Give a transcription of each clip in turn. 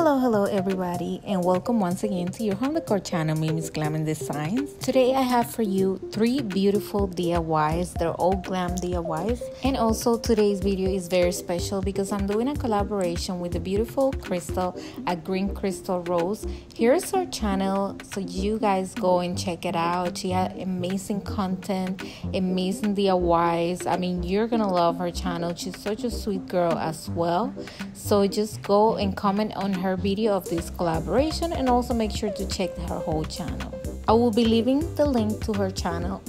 Hello everybody, and welcome once again to your home decor channel. My name is Glam Designs. Today I have for you 3 beautiful DIYs. They're all glam DIYs, and also today's video is very special because I'm doing a collaboration with the beautiful Crystal at GreenCrystalRose. Here's her channel, so you guys go and check it out. She has amazing content, amazing DIYs. I mean, you're gonna love her channel. She's such a sweet girl as well. So just go and comment on her video of this collaboration, and also make sure to check her whole channel. I will be leaving the link to her channel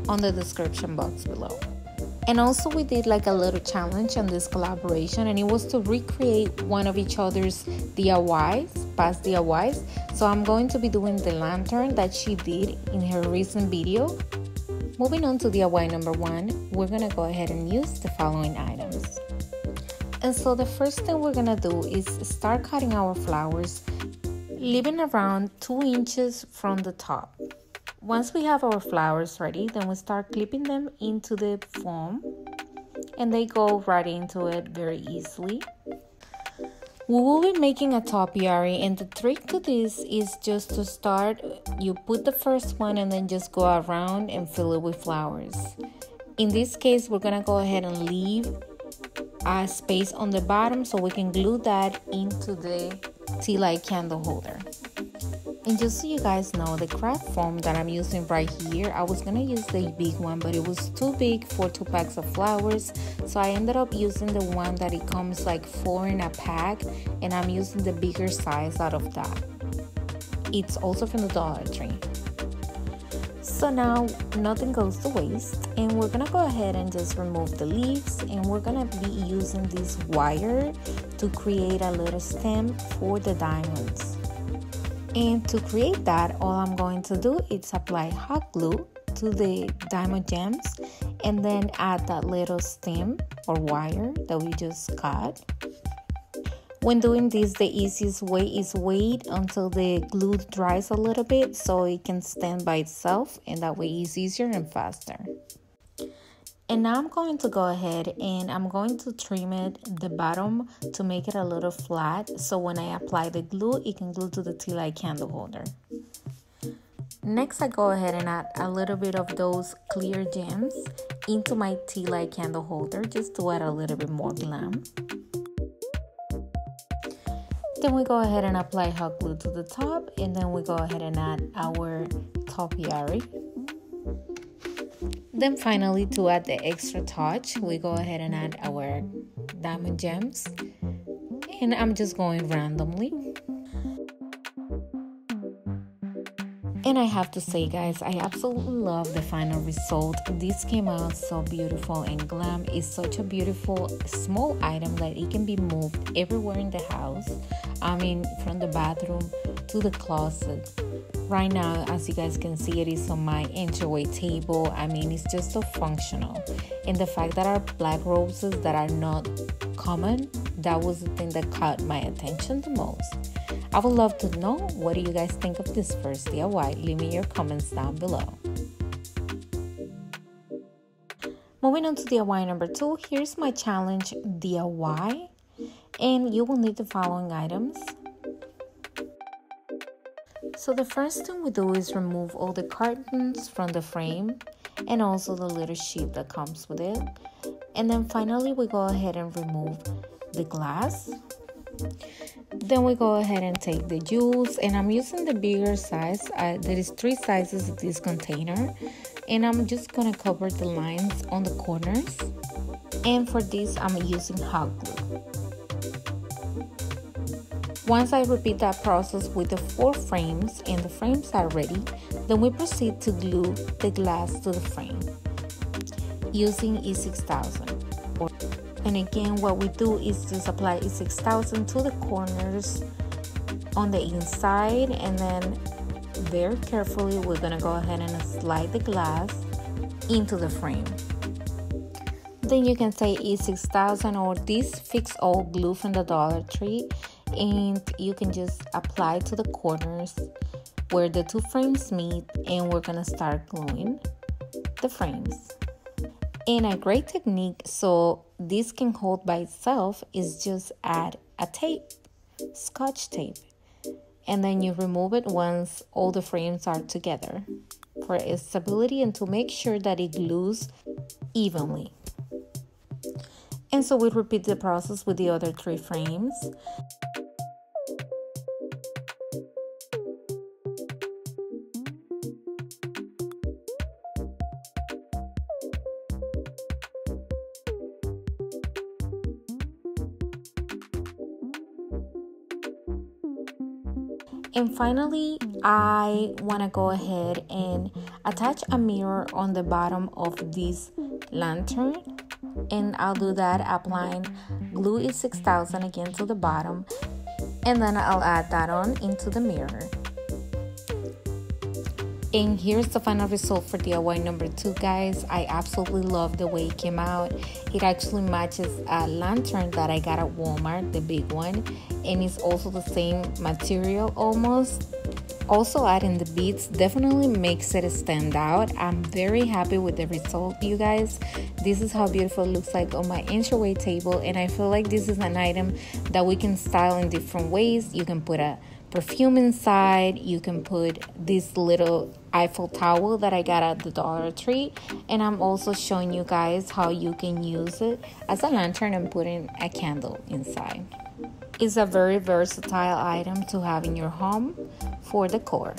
on the description box below. And also we did like a little challenge on this collaboration, and it was to recreate one of each other's DIYs, past DIYs. So I'm going to be doing the lantern that she did in her recent video. Moving on to DIY number 1, we're gonna go ahead and use the following items. And so the first thing we're gonna do is start cutting our flowers, leaving around 2 inches from the top. Once we have our flowers ready, then we start clipping them into the foam, and they go right into it very easily. We will be making a topiary, and the trick to this is just to start, you put the first one and then just go around and fill it with flowers. In this case, we're gonna go ahead and leave a space on the bottom so we can glue that into the tea light candle holder. And just so you guys know, the craft foam that I'm using right here, I was gonna use the big one, but it was too big for 2 packs of flowers, so I ended up using the one that it comes like 4 in a pack, and I'm using the bigger size out of that. It's also from the Dollar Tree. So now nothing goes to waste, and we're gonna go ahead and just remove the leaves, and we're gonna be using this wire to create a little stem for the diamonds. And to create that, all I'm going to do is apply hot glue to the diamond gems, and then add that little stem or wire that we just cut. When doing this, the easiest way is wait until the glue dries a little bit so it can stand by itself, and that way it's easier and faster. And now I'm going to go ahead and I'm going to trim it the bottom to make it a little flat, so when I apply the glue, it can glue to the tea light candle holder. Next, I go ahead and add a little bit of those clear gems into my tea light candle holder just to add a little bit more glam. Then we go ahead and apply hot glue to the top, and then we go ahead and add our topiary. Then finally, to add the extra touch, we go ahead and add our diamond gems, and I'm just going randomly. And I have to say, guys, I absolutely love the final result. This came out so beautiful, and glam is such a beautiful small item that it can be moved everywhere in the house. I mean, from the bathroom to the closet. Right now, as you guys can see, it is on my entryway table. I mean, it's just so functional. And the fact that our black roses that are not common, that was the thing that caught my attention the most. I would love to know, what do you guys think of this first DIY? Leave me your comments down below. Moving on to DIY number 2, here's my challenge DIY. And you will need the following items. So the first thing we do is remove all the cartons from the frame, and also the little sheet that comes with it. And then finally we go ahead and remove the glass. Then we go ahead and take the jewels, and I'm using the bigger size. There is 3 sizes of this container, and I'm just gonna cover the lines on the corners. And for this, I'm using hot glue. Once I repeat that process with the 4 frames and the frames are ready, then we proceed to glue the glass to the frame using E6000. And again, what we do is just apply E6000 to the corners on the inside, and then very carefully we're gonna go ahead and slide the glass into the frame. Then you can say E6000 or this fix-all glue from the Dollar Tree, and you can just apply to the corners where the 2 frames meet, and we're gonna start gluing the frames. And a great technique so this can hold by itself is just add a tape Scotch tape. And then you remove it once all the frames are together for its stability and to make sure that it glues evenly. And so we repeat the process with the other 3 frames. And finally, I want to go ahead and attach a mirror on the bottom of this lantern. And I'll do that applying glue is 6000 again to the bottom. And then I'll add that on into the mirror. And here's the final result for DIY number 2, guys. I absolutely love the way it came out. It actually matches a lantern that I got at Walmart, the big one, and it's also the same material almost. Also adding the beads definitely makes it stand out. I'm very happy with the result, you guys. This is how beautiful it looks like on my entryway table, and I feel like this is an item that we can style in different ways. You can put a perfume inside, you can put this little Eiffel Tower that I got at the Dollar Tree, and I'm also showing you guys how you can use it as a lantern and putting a candle inside. It's a very versatile item to have in your home for decor.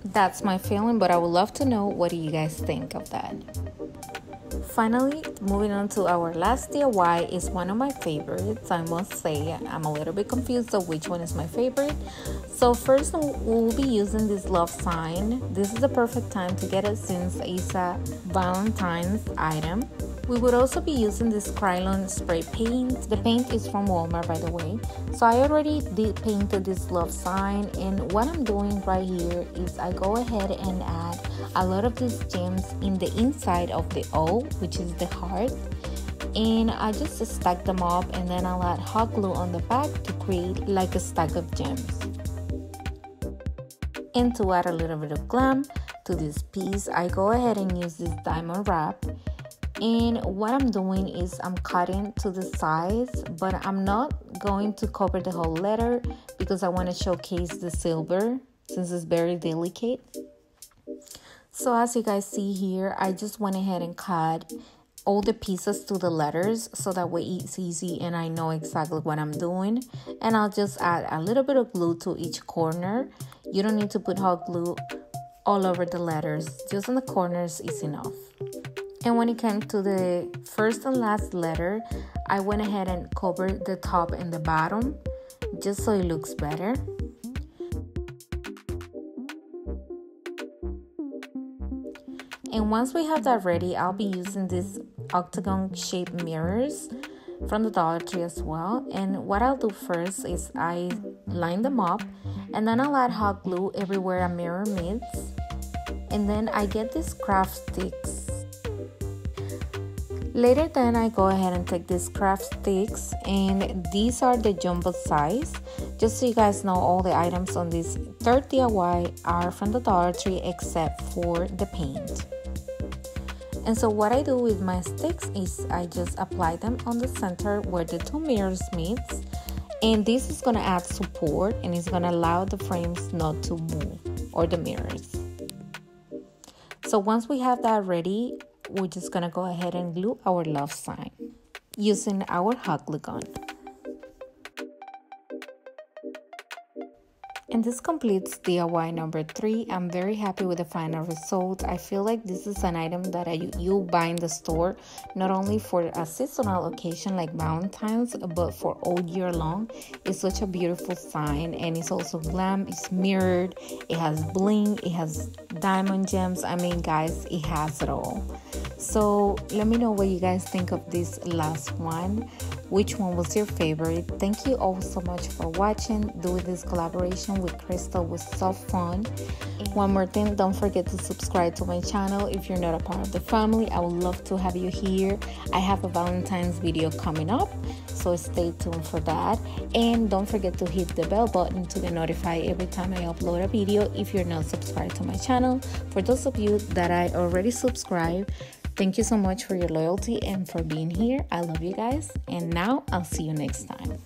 That's my feeling, but I would love to know what do you guys think of that. Finally, moving on to our last DIY is one of my favorites. I must say I'm a little bit confused of which one is my favorite. So first we'll be using this love sign. This is the perfect time to get it since it's a Valentine's item. We would also be using this Krylon spray paint. The paint is from Walmart, by the way. So I already painted this love sign, and what I'm doing right here is I go ahead and add a lot of these gems in the inside of the O, which is the heart, and I just stack them up, and then I'll add hot glue on the back to create like a stack of gems. And to add a little bit of glam to this piece, I go ahead and use this diamond wrap. And what I'm doing is I'm cutting to the size, but I'm not going to cover the whole letter because I want to showcase the silver since it's very delicate. So as you guys see here, I just went ahead and cut all the pieces to the letters so that way it's easy and I know exactly what I'm doing. And I'll just add a little bit of glue to each corner. You don't need to put hot glue all over the letters, just on the corners is enough. And when it came to the first and last letter, I went ahead and covered the top and the bottom just so it looks better. And once we have that ready, I'll be using these octagon shaped mirrors from the Dollar Tree as well. And what I'll do first is I line them up, and then I'll add hot glue everywhere a mirror meets. And then I get these craft sticks. Later then I go ahead and take these craft sticks, and these are the jumbo size. Just so you guys know, all the items on this third DIY are from the Dollar Tree except for the paint. And so what I do with my sticks is I just apply them on the center where the two mirrors meets, and this is going to add support and it's going to allow the frames not to move, or the mirrors. So once we have that ready, we're just gonna go ahead and glue our love sign using our hot glue gun. And this completes DIY number 3. I'm very happy with the final result. I feel like this is an item that you'll buy in the store, not only for a seasonal occasion like Valentine's, but for all year long. It's such a beautiful sign, and it's also glam. It's mirrored, it has bling, it has diamond gems. I mean, guys, it has it all. So let me know what you guys think of this last one. Which one was your favorite? Thank you all so much for watching. Doing this collaboration with Crystal was so fun. One more thing, don't forget to subscribe to my channel if you're not a part of the family. I would love to have you here. I have a Valentine's video coming up, so stay tuned for that. And don't forget to hit the bell button to get notified every time I upload a video if you're not subscribed to my channel. For those of you that I already subscribed, thank you so much for your loyalty and for being here. I love you guys. And now I'll see you next time.